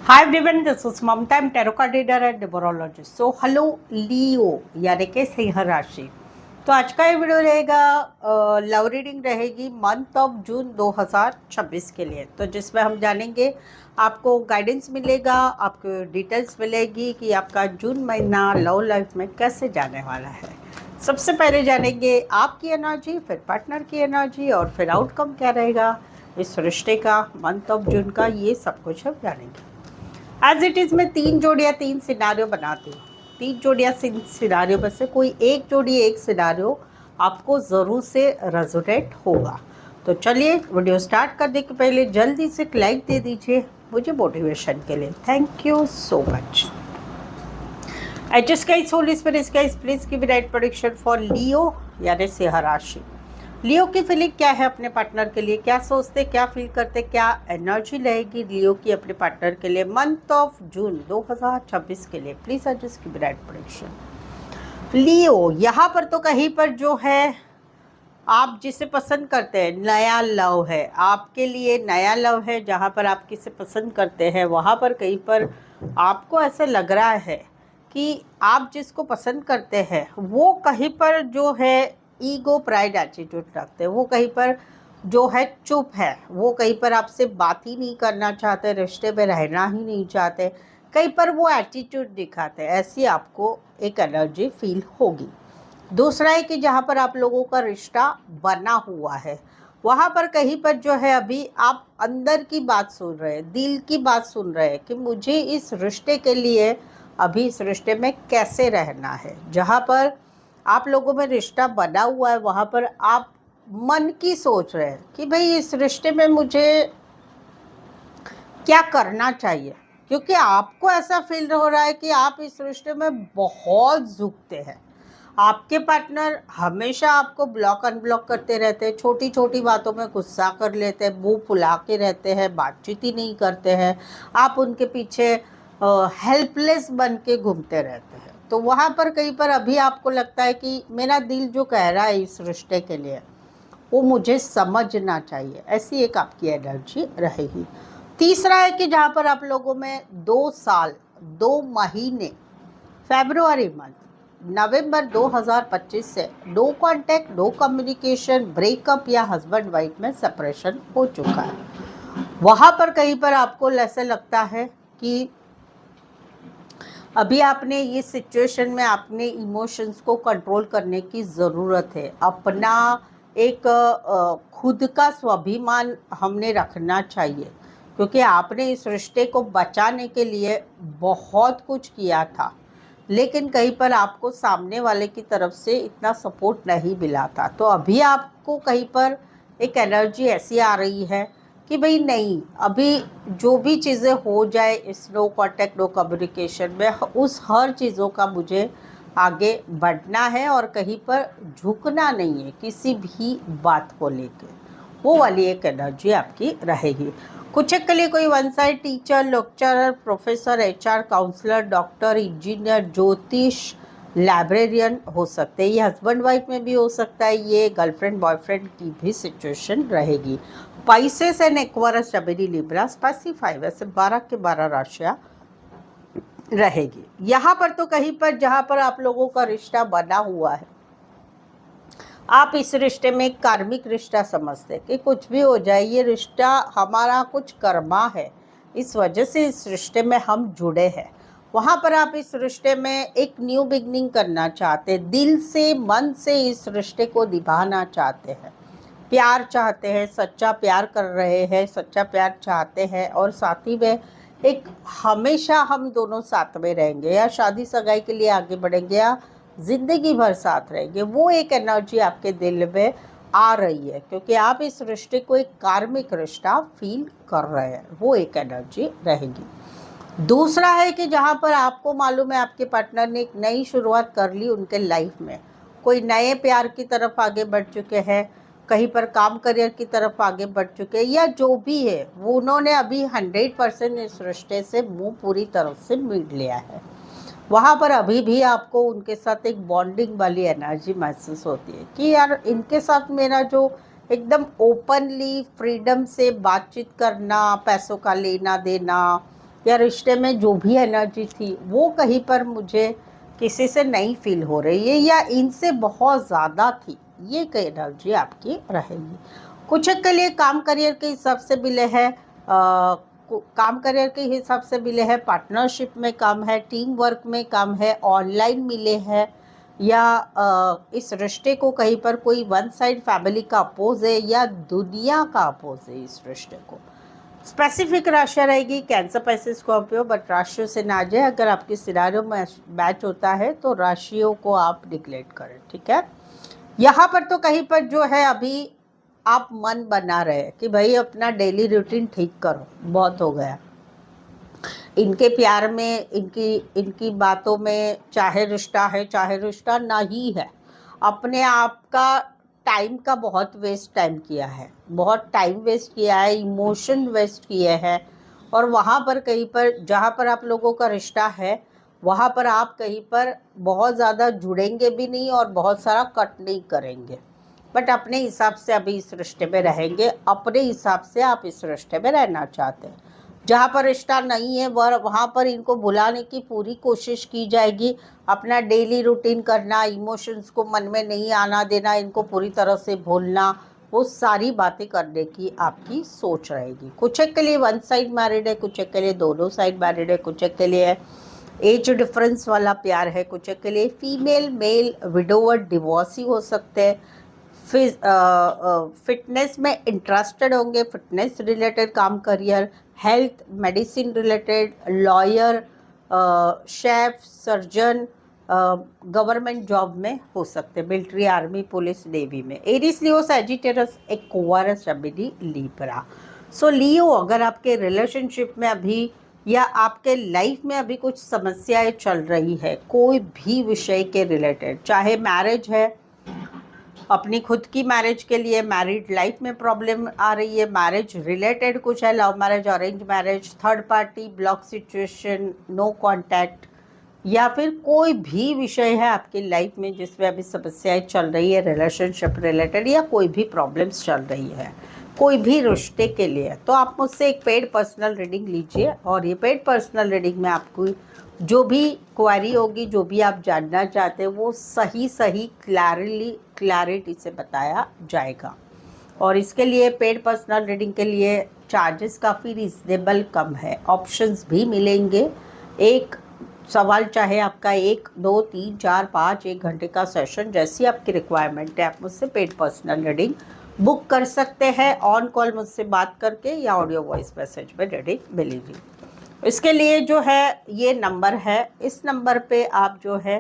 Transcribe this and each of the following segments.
Hi everyone, this is Mamta. I'm tarot card reader and numerologist. So hello Leo यानी कि सिंह राशि। तो आज का ये वीडियो रहेगा लव रीडिंग रहेगी मंथ ऑफ जून 2026 के लिए। तो जिसमें हम जानेंगे, आपको गाइडेंस मिलेगा, आपको डिटेल्स मिलेगी कि आपका जून महीना लव लाइफ में कैसे जाने वाला है। सबसे पहले जानेंगे आपकी एनर्जी, फिर पार्टनर की एनर्जी और फिर आउटकम क्या रहेगा इस रिश्ते का मंथ ऑफ जून का, ये सब कुछ हम जानेंगे। एज इट इज़ मैं 3 जोड़ियाँ 3 सिनारियो बनाती हूँ। 3 जोड़ियाँ सिनारियो में से कोई एक जोड़ी एक सिनारियो आपको ज़रूर से रेजोनेट होगा। तो चलिए वीडियो स्टार्ट करने के पहले जल्दी से लाइक दे दीजिए मुझे मोटिवेशन के लिए। Thank you so much. HS holy spirit guys, please give right prediction for Leo यानी सिंह राशि। लियो की फीलिंग क्या है अपने पार्टनर के लिए, क्या सोचते, क्या फील करते, क्या एनर्जी रहेगी लियो की अपने पार्टनर के लिए मंथ ऑफ जून 2026 के लिए। Please adjust give right prediction. Leo यहाँ पर तो कहीं पर जो है आप जिसे पसंद करते हैं नया लव है, आपके लिए नया लव है। जहाँ पर आप किसे पसंद करते हैं वहाँ पर कहीं पर आपको ऐसा लग रहा है कि आप जिसको पसंद करते हैं वो कहीं पर जो है ईगो प्राइड एटीट्यूड रखते हैं, वो कहीं पर जो है चुप है, वो कहीं पर आपसे बात ही नहीं करना चाहते, रिश्ते में रहना ही नहीं चाहते, कहीं पर वो एटीट्यूड दिखाते हैं। ऐसी आपको एक एनर्जी फील होगी। दूसरा है कि जहाँ पर आप लोगों का रिश्ता बना हुआ है वहाँ पर कहीं पर जो है अभी आप अंदर की बात सुन रहे हैं, दिल की बात सुन रहे हैं कि मुझे इस रिश्ते के लिए अभी इस रिश्ते में कैसे रहना है। जहाँ पर आप लोगों में रिश्ता बना हुआ है वहाँ पर आप मन की सोच रहे हैं कि भाई इस रिश्ते में मुझे क्या करना चाहिए, क्योंकि आपको ऐसा फील हो रहा है कि आप इस रिश्ते में बहुत झुकते हैं। आपके पार्टनर हमेशा आपको ब्लॉक अनब्लॉक करते रहते हैं, छोटी छोटी बातों में गुस्सा कर लेते हैं, मुंह फुला के रहते हैं, बातचीत ही नहीं करते हैं, आप उनके पीछे हेल्पलेस बन के घूमते रहते हैं। तो वहाँ पर कहीं पर अभी आपको लगता है कि मेरा दिल जो कह रहा है इस रिश्ते के लिए वो मुझे समझना चाहिए। ऐसी एक आपकी एनर्जी रहेगी। तीसरा है कि जहाँ पर आप लोगों में 2 साल 2 महीने फरवरी मंथ नवंबर 2025 से no contact, no communication, breakup या हस्बैंड वाइफ में सेपरेशन हो चुका है। वहाँ पर कहीं पर आपको ऐसा लगता है कि अभी आपने ये सिचुएशन में अपने इमोशंस को कंट्रोल करने की ज़रूरत है। अपना एक खुद का स्वाभिमान हमने रखना चाहिए, क्योंकि आपने इस रिश्ते को बचाने के लिए बहुत कुछ किया था, लेकिन कहीं पर आपको सामने वाले की तरफ से इतना सपोर्ट नहीं मिला था। तो अभी आपको कहीं पर एक एनर्जी ऐसी आ रही है कि भाई नहीं, अभी जो भी चीज़ें हो जाए इस नो कॉन्टैक्ट नो कम्युनिकेशन में, उस हर चीज़ों का मुझे आगे बढ़ना है और कहीं पर झुकना नहीं है किसी भी बात को लेकर। वो वाली एक एनर्जी आपकी रहेगी। कुछ के लिए कोई one side teacher, lecturer, professor, HR, counsellor, doctor, engineer, ज्योतिष, लाइब्रेरियन हो सकते हैं। ये हस्बैंड वाइफ में भी हो सकता है, ये गर्लफ्रेंड बॉयफ्रेंड की भी सिचुएशन रहेगी। पाइसेस एंड एक्वायरस, जमीनी, लिब्रा, स्पेसिफाई, वैसे 12 के 12 राशियाँ रहेगी। यहाँ पर तो कहीं पर जहाँ पर आप लोगों का रिश्ता बना हुआ है, आप इस रिश्ते में एक कार्मिक रिश्ता समझते कि कुछ भी हो जाए ये रिश्ता हमारा कुछ कर्मा है, इस वजह से इस रिश्ते में हम जुड़े हैं। वहाँ पर आप इस रिश्ते में एक न्यू बिगनिंग करना चाहते, दिल से मन से इस रिश्ते को निभाना चाहते हैं, प्यार चाहते हैं, सच्चा प्यार कर रहे हैं, सच्चा प्यार चाहते हैं और साथ ही में एक हमेशा हम दोनों साथ में रहेंगे या शादी सगाई के लिए आगे बढ़ेंगे या जिंदगी भर साथ रहेंगे। वो एक एनर्जी आपके दिल में आ रही है, क्योंकि आप इस रिश्ते को एक कार्मिक रिश्ता फील कर रहे हैं। वो एक एनर्जी रहेगी। दूसरा है कि जहाँ पर आपको मालूम है आपके पार्टनर ने एक नई शुरुआत कर ली उनके लाइफ में, कोई नए प्यार की तरफ आगे बढ़ चुके हैं, कहीं पर काम करियर की तरफ आगे बढ़ चुके हैं, या जो भी है वो उन्होंने अभी 100% इस रिश्ते से मुंह पूरी तरह से मीट लिया है। वहाँ पर अभी भी आपको उनके साथ एक बॉन्डिंग वाली एनर्जी महसूस होती है कि यार इनके साथ मेरा जो एकदम ओपनली फ्रीडम से बातचीत करना, पैसों का लेना देना, या रिश्ते में जो भी एनर्जी थी वो कहीं पर मुझे किसी से नहीं फील हो रही है या इनसे बहुत ज़्यादा थी, ये एक एनर्जी आपकी रहेगी। कुछ के लिए काम करियर के हिसाब से मिले है, काम करियर के हिसाब से मिले हैं, पार्टनरशिप में काम है, टीम वर्क में काम है, ऑनलाइन मिले हैं, या इस रिश्ते को कहीं पर कोई वन साइड फैमिली का अपोज है या दुनिया का अपोज है इस रिश्ते को। स्पेसिफिक राशि रहेगी कैंसर, पैसे, स्कॉर्पियो, बट राशियों से ना जाए। अगर आपकी सिनारियो में मैच होता है तो राशियों को आप निगलेक्ट करें, ठीक है। यहाँ पर तो कहीं पर जो है अभी आप मन बना रहे कि भाई अपना डेली रूटीन ठीक करो, बहुत हो गया इनके प्यार में, इनकी बातों में, चाहे रिश्ता है चाहे रिश्ता नहीं है। अपने आप का टाइम का बहुत वेस्ट टाइम किया है, बहुत टाइम वेस्ट किया है, इमोशन वेस्ट किए हैं, और वहाँ पर कहीं पर जहाँ पर आप लोगों का रिश्ता है वहाँ पर आप कहीं पर बहुत ज़्यादा जुड़ेंगे भी नहीं और बहुत सारा कट नहीं करेंगे, बट अपने हिसाब से अभी इस रिश्ते में रहेंगे, अपने हिसाब से आप इस रिश्ते में रहना चाहते हैं। जहाँ पर रिश्ता नहीं है वहाँ पर इनको भुलाने की पूरी कोशिश की जाएगी, अपना डेली रूटीन करना, इमोशंस को मन में नहीं आना देना, इनको पूरी तरह से भूलना, वो सारी बातें करने की आपकी सोच रहेगी। कुछ एक के लिए वन साइड मैरिड है, कुछ एक के लिए दोनों साइड मैरिड है, कुछ एक के लिए एज डिफरेंस वाला प्यार है, कुछ एक के लिए फीमेल मेल विडोवर डिवोर्सी हो सकते हैं, फिटनेस में इंटरेस्टेड होंगे, फिटनेस रिलेटेड काम, career, health, medicine related, lawyer, chef, surgeon, government job में हो सकते हैं, मिलिट्री, आर्मी, पुलिस, नेवी में। एरीज, लियो, सैजिटेरियस, एक्वारियस, जेमिनी, लिब्रा। सो लियो, अगर आपके रिलेशनशिप में अभी या आपके लाइफ में अभी कुछ समस्याएं चल रही है कोई भी विषय के रिलेटेड, चाहे मैरिज है, अपनी खुद की मैरिज के लिए मैरिड लाइफ में प्रॉब्लम आ रही है, मैरिज रिलेटेड कुछ है, love marriage, arrange marriage, third party, block situation, no contact, या फिर कोई भी विषय है आपकी लाइफ में जिसमें अभी समस्याएं चल रही है रिलेशनशिप रिलेटेड, या कोई भी प्रॉब्लम्स चल रही है कोई भी रिश्ते के लिए, तो आप मुझसे एक पेड पर्सनल रीडिंग लीजिए। और ये पेड पर्सनल रीडिंग में आपको जो भी क्वेरी होगी, जो भी आप जानना चाहते हैं, वो सही क्लैरिटी से बताया जाएगा। और इसके लिए पेड पर्सनल रीडिंग के लिए चार्जेस काफ़ी रिजनेबल कम है, ऑप्शंस भी मिलेंगे। एक सवाल चाहे आपका 1, 2, 3, 4, 5 1 घंटे का सेशन, जैसी आपकी रिक्वायरमेंट है आप मुझसे पेड पर्सनल रीडिंग बुक कर सकते हैं, ऑन कॉल मुझसे बात करके या ऑडियो वॉइस मैसेज में रीडिंग मिलेगी। इसके लिए जो है ये नंबर है, इस नंबर पे आप जो है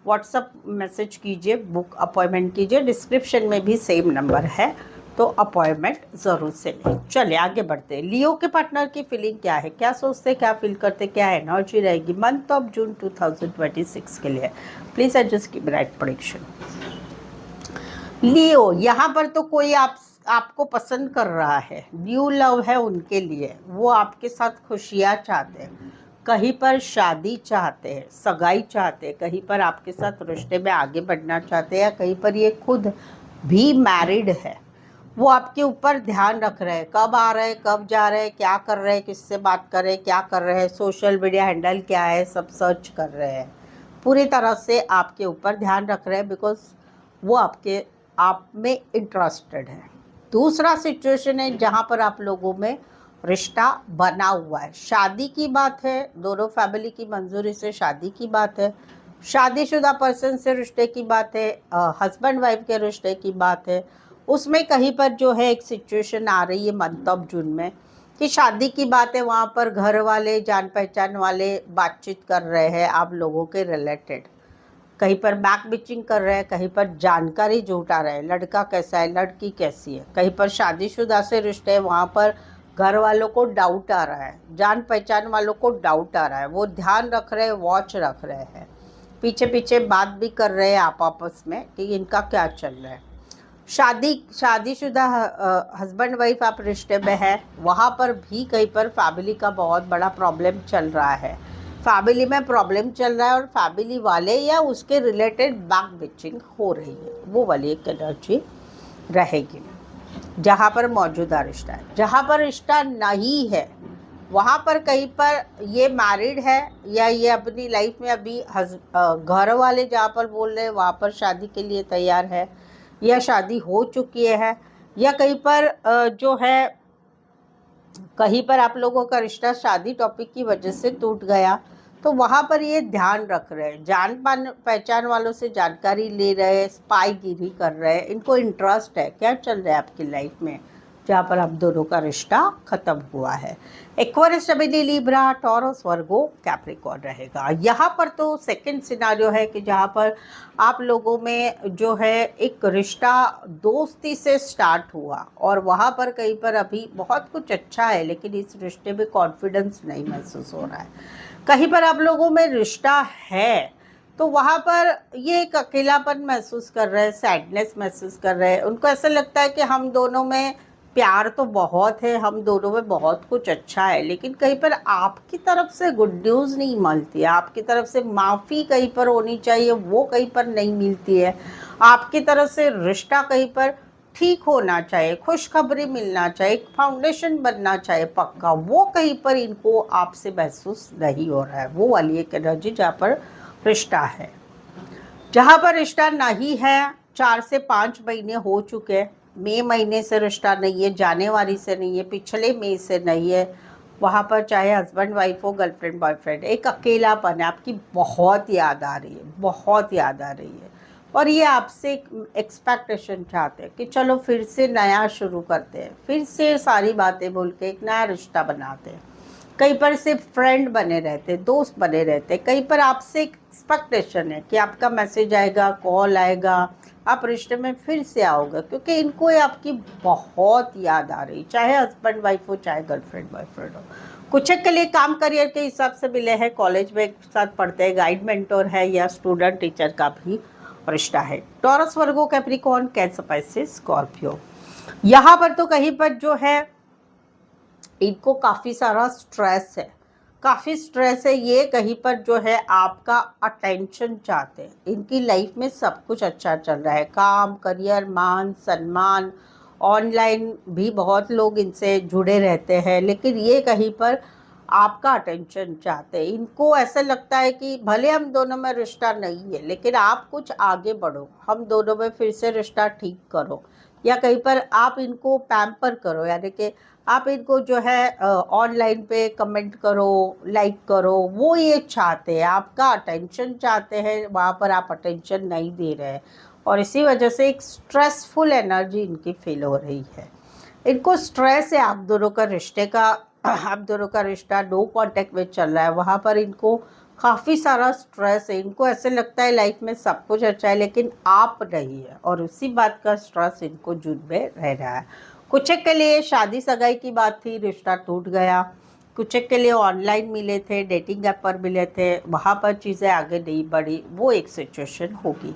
व्हाट्सअप मैसेज कीजिए, बुक अपॉइंटमेंट कीजिए, डिस्क्रिप्शन में भी सेम नंबर है, तो अपॉइंटमेंट ज़रूर से लें। चलिए आगे बढ़ते हैं। लियो के पार्टनर की फीलिंग क्या है, क्या सोचते, क्या फील करते, क्या एनर्जी रहेगी मंथ ऑफ जून 2026 के लिए। प्लीज़ एडजस्ट की राइट प्रेडिक्शन। लियो, यहाँ पर तो कोई आपको पसंद कर रहा है, न्यू लव है उनके लिए, वो आपके साथ खुशियाँ चाहते हैं, कहीं पर शादी चाहते हैं, सगाई चाहते हैं, कहीं पर आपके साथ रिश्ते में आगे बढ़ना चाहते हैं, या कहीं पर ये खुद भी मैरिड है। वो आपके ऊपर ध्यान रख रहे हैं, कब आ रहे हैं, कब जा रहे हैं, क्या कर रहे हैं, किससे बात कर रहे हैं, क्या कर रहे हैं, सोशल मीडिया हैंडल क्या है, सब सर्च कर रहे हैं, पूरी तरह से आपके ऊपर ध्यान रख रहे हैं, बिकॉज वो आप में इंटरेस्टेड है। दूसरा सिचुएशन है जहाँ पर आप लोगों में रिश्ता बना हुआ है, शादी की बात है, दोनों फैमिली की मंजूरी से शादी की बात है, शादीशुदा पर्सन से रिश्ते की बात है, हस्बैंड वाइफ के रिश्ते की बात है। उसमें कहीं पर जो है एक सिचुएशन आ रही है मंथ ऑफ जून में कि शादी की बात है, वहाँ पर घर वाले, जान पहचान वाले बातचीत कर रहे हैं आप लोगों के रिलेटेड, कहीं पर बैक बिचिंग कर रहे हैं, कहीं पर जानकारी जुटा रहे हैं, लड़का कैसा है, लड़की कैसी है, कहीं पर शादीशुदा से रिश्ते है, वहाँ पर घर वालों को डाउट आ रहा है, जान पहचान वालों को डाउट आ रहा है, वो ध्यान रख रहे हैं, वॉच रख रहे हैं, पीछे पीछे बात भी कर रहे हैं आप आपस में कि इनका क्या चल रहा है। शादीशुदा हस्बैंड वाइफ आप रिश्ते में है, वहाँ पर भी कहीं पर फैमिली का बहुत बड़ा प्रॉब्लम चल रहा है, फैमिली में प्रॉब्लम चल रहा है और फैमिली वाले या उसके रिलेटेड बैक बिचिंग हो रही है, वो वाली एक एनर्जी रहेगी। जहाँ पर मौजूदा रिश्ता है, जहाँ पर रिश्ता नहीं है वहाँ पर कहीं पर ये मैरिड है या ये अपनी लाइफ में अभी घर वाले जहाँ पर बोल रहे हैं वहाँ पर शादी के लिए तैयार है, या शादी हो चुकी है, या कहीं पर जो है कहीं पर आप लोगों का रिश्ता शादी टॉपिक की वजह से टूट गया। तो वहाँ पर ये ध्यान रख रहे हैं, जान पहचान वालों से जानकारी ले रहे हैं, स्पाईगिरी कर रहे हैं, इनको इंटरेस्ट है क्या चल रहा है आपकी लाइफ में जहाँ पर आप दोनों का रिश्ता खत्म हुआ है। Aquarius, Gemini, Libra, taurus, Virgo, Capricorn रहेगा। यहाँ पर तो सेकंड सिनारियो है कि जहाँ पर आप लोगों में जो है एक रिश्ता दोस्ती से स्टार्ट हुआ और वहाँ पर कहीं पर अभी बहुत कुछ अच्छा है, लेकिन इस रिश्ते में कॉन्फिडेंस नहीं महसूस हो रहा है। कहीं पर आप लोगों में रिश्ता है तो वहाँ पर ये एक अकेलापन महसूस कर रहे हैं, सैडनेस महसूस कर रहे हैं। उनको ऐसा लगता है कि हम दोनों में प्यार तो बहुत है, हम दोनों में बहुत कुछ अच्छा है, लेकिन कहीं पर आपकी तरफ से गुड न्यूज़ नहीं मिलती है, आपकी तरफ से माफ़ी कहीं पर होनी चाहिए वो कहीं पर नहीं मिलती है, आपकी तरफ से रिश्ता कहीं पर ठीक होना चाहिए, खुशखबरी मिलना चाहिए, एक फाउंडेशन बनना चाहिए पक्का, वो कहीं पर इनको आपसे महसूस नहीं हो रहा है। वो वाली एक एनर्जी जहाँ पर रिश्ता है, जहाँ पर रिश्ता नहीं है 4 से 5 महीने हो चुके हैं, मई महीने से रिश्ता नहीं है, जनवरी से नहीं है, पिछले मई से नहीं है, वहाँ पर चाहे हस्बैंड वाइफ हो, गर्लफ्रेंड बॉयफ्रेंड, एक अकेलापन है, आपकी बहुत याद आ रही है, बहुत याद आ रही है। और ये आपसे एक एक्सपेक्टेशन चाहते हैं कि चलो फिर से नया शुरू करते हैं, फिर से सारी बातें बोल के एक नया रिश्ता बनाते हैं। कहीं पर सिर्फ फ्रेंड बने रहते, दोस्त बने रहते, कहीं पर आपसे एक एक्सपेक्टेशन है कि आपका मैसेज आएगा, कॉल आएगा, आप रिश्ते में फिर से आओगे, क्योंकि इनको ये आपकी बहुत याद आ रही, चाहे हस्बैंड वाइफ हो, चाहे गर्लफ्रेंड बॉयफ्रेंड हो। कुछ के लिए काम करियर के हिसाब से मिले हैं, कॉलेज में एक साथ पढ़ते हैं, गाइड मेंटोर है, या स्टूडेंट टीचर का भी रिश्ता है। Taurus, Virgo, Capricorn, cancer, Pisces, Scorpio, यहाँ पर तो कहीं पर जो है इनको काफ़ी सारा स्ट्रेस है, काफ़ी स्ट्रेस है। ये कहीं पर जो है आपका अटेंशन चाहते हैं, इनकी लाइफ में सब कुछ अच्छा चल रहा है, काम, करियर, मान सम्मान, ऑनलाइन भी बहुत लोग इनसे जुड़े रहते हैं, लेकिन ये कहीं पर आपका अटेंशन चाहते हैं। इनको ऐसा लगता है कि भले हम दोनों में रिश्ता नहीं है, लेकिन आप कुछ आगे बढ़ो, हम दोनों में फिर से रिश्ता ठीक करो, या कहीं पर आप इनको पैम्पर करो, यानी कि आप इनको जो है ऑनलाइन पे कमेंट करो, लाइक करो, वो ये चाहते हैं, आपका अटेंशन चाहते हैं, वहाँ पर आप अटेंशन नहीं दे रहे हैं, और इसी वजह से एक स्ट्रेसफुल एनर्जी इनकी फील हो रही है। इनको स्ट्रेस है आप दोनों का रिश्ते का, आप दोनों का रिश्ता नो कांटेक्ट में चल रहा है, वहाँ पर इनको काफ़ी सारा स्ट्रेस है। इनको ऐसे लगता है लाइफ में सब कुछ अच्छा है, लेकिन आप नहीं है, और उसी बात का स्ट्रेस इनको जुड़ में रह रहा है। कुछ के लिए शादी सगाई की बात थी, रिश्ता टूट गया। कुछ के लिए ऑनलाइन मिले थे, डेटिंग ऐप पर मिले थे, वहाँ पर चीज़ें आगे नहीं बढ़ी, वो एक सिचुएशन होगी।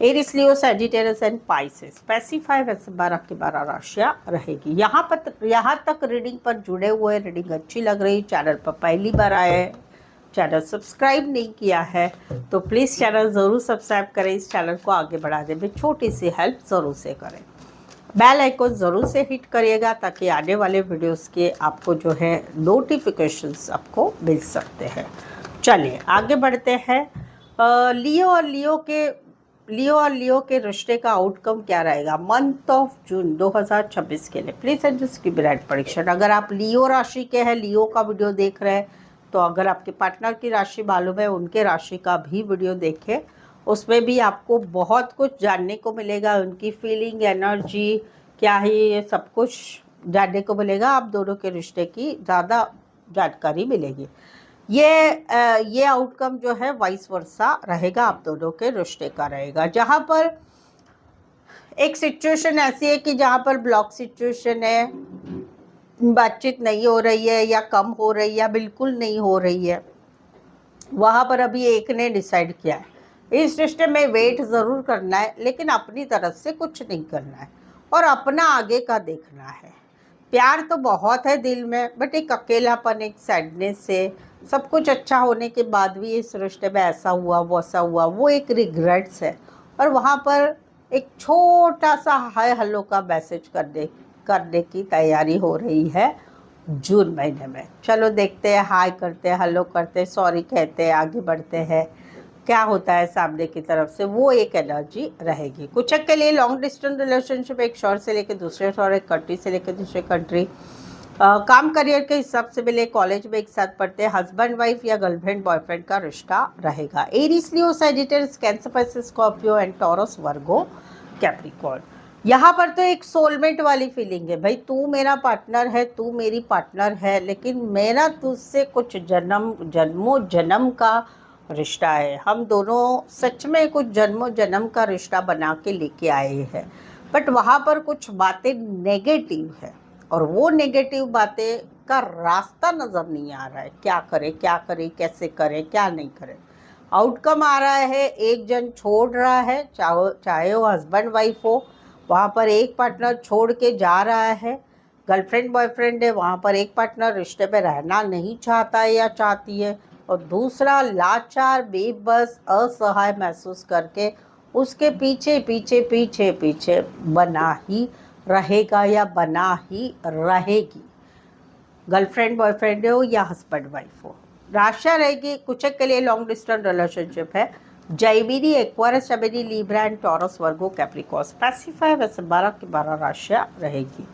Aries, Leo, Sagittarius and Pisces, specify वैसे 12 की 12 राशियाँ रहेगी। यहाँ तक रीडिंग पर जुड़े हुए, रीडिंग अच्छी लग रही, चैनल पर पहली बार आए हैं, चैनल सब्सक्राइब नहीं किया है तो प्लीज़ चैनल ज़रूर सब्सक्राइब करें, इस चैनल को आगे बढ़ाने में छोटी सी हेल्प ज़रूर से करें। बेल आइकन ज़रूर से हिट करिएगा ताकि आने वाले वीडियोस के आपको जो है नोटिफिकेशंस आपको मिल सकते हैं। चलिए आगे बढ़ते हैं। लियो और लियो के रिश्ते का आउटकम क्या रहेगा मंथ ऑफ जून 2026 के लिए। प्लीज़ एडजस्ट की ब्राइट परीक्षण। अगर आप लियो राशि के हैं, लियो का वीडियो देख रहे हैं, तो अगर आपके पार्टनर की राशि मालूम है, उनके राशि का भी वीडियो देखें, उसमें भी आपको बहुत कुछ जानने को मिलेगा, उनकी फीलिंग, एनर्जी क्या है, ये सब कुछ जानने को मिलेगा। आप दोनों के रिश्ते की ज़्यादा जानकारी मिलेगी। ये आउटकम जो है वाइस वर्सा रहेगा, आप दोनों के रिश्ते का रहेगा। जहाँ पर एक सिचुएशन ऐसी है कि जहाँ पर ब्लॉक सिचुएशन है, बातचीत नहीं हो रही है, या कम हो रही है, या बिल्कुल नहीं हो रही है, वहाँ पर अभी एक ने डिसाइड किया है इस रिश्ते में वेट ज़रूर करना है, लेकिन अपनी तरफ से कुछ नहीं करना है और अपना आगे का देखना है। प्यार तो बहुत है दिल में, बट एक अकेलापन, एक सैडनेस से, सब कुछ अच्छा होने के बाद भी इस रिश्ते में ऐसा हुआ वैसा हुआ, वो एक रिग्रेट्स है। और वहाँ पर एक छोटा सा हाय हेलो का मैसेज करने की तैयारी हो रही है, जून महीने में। चलो देखते हैं, हाय करते हैं, हेलो करते हैं, सॉरी कहते हैं, आगे बढ़ते हैं, क्या होता है सामने की तरफ से, वो एक एनर्जी रहेगी। कुछ के लिए लॉन्ग डिस्टेंस रिलेशनशिप, एक शहर से लेकर दूसरे शहर, एक कंट्री से लेकर दूसरे कंट्री, काम करियर के हिसाब से मिले, कॉलेज में एक साथ पढ़ते हैं, हस्बैंड वाइफ या गर्लफ्रेंड बॉयफ्रेंड का रिश्ता रहेगा। Aries, Leo, Sagittarius, cancer, Pisces, Scorpio and Taurus, Virgo, Capricorn. यहाँ पर तो एक सोलमेट वाली फीलिंग है भाई, तू मेरा पार्टनर है, तू मेरी पार्टनर है, लेकिन मेरा तुझसे कुछ जन्मों जन्म का रिश्ता है। हम दोनों सच में कुछ जन्मों जन्म का रिश्ता बना के लेके आए हैं, बट वहाँ पर कुछ बातें नेगेटिव है, और वो नेगेटिव बातें का रास्ता नज़र नहीं आ रहा है। क्या करे, कैसे करे, क्या नहीं करे। आउटकम आ रहा है, एक जन छोड़ रहा है, चाहे वो हस्बैंड वाइफ हो, वहाँ पर एक पार्टनर छोड़ के जा रहा है। गर्लफ्रेंड बॉयफ्रेंड है, वहाँ पर एक पार्टनर रिश्ते में रहना नहीं चाहता है या चाहती है, और दूसरा लाचार, बेबस, असहाय महसूस करके उसके पीछे पीछे पीछे पीछे बना ही रहेगा या बना ही रहेगी। गर्लफ्रेंड बॉयफ्रेंड हो या हस्बैंड वाइफ हो, राशियाँ रहेगी। कुछ के लिए लॉन्ग डिस्टेंस रिलेशनशिप है। जैमिनी, एक्वारियस, शबेनी, Libra and Taurus, Virgo, Capricorn specify, वैसे 12 की 12 राशियाँ रहेगी।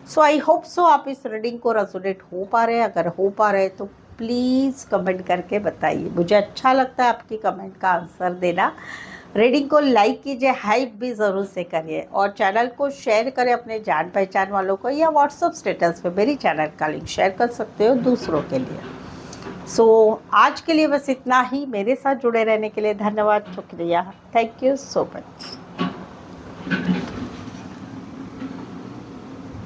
सो आई होप सो आप इस रीडिंग को रेजोनेट हो पा रहे हैं। अगर हो पा रहे हैं तो प्लीज़ कमेंट करके बताइए, मुझे अच्छा लगता है आपकी कमेंट का आंसर देना। रीडिंग को लाइक कीजिए, हाइप भी ज़रूर से करिए, और चैनल को शेयर करें अपने जान पहचान वालों को, या व्हाट्सअप स्टेटस पे मेरी चैनल का लिंक शेयर कर सकते हो दूसरों के लिए। सो आज के लिए बस इतना ही। मेरे साथ जुड़े रहने के लिए धन्यवाद, शुक्रिया, थैंक यू सो मच।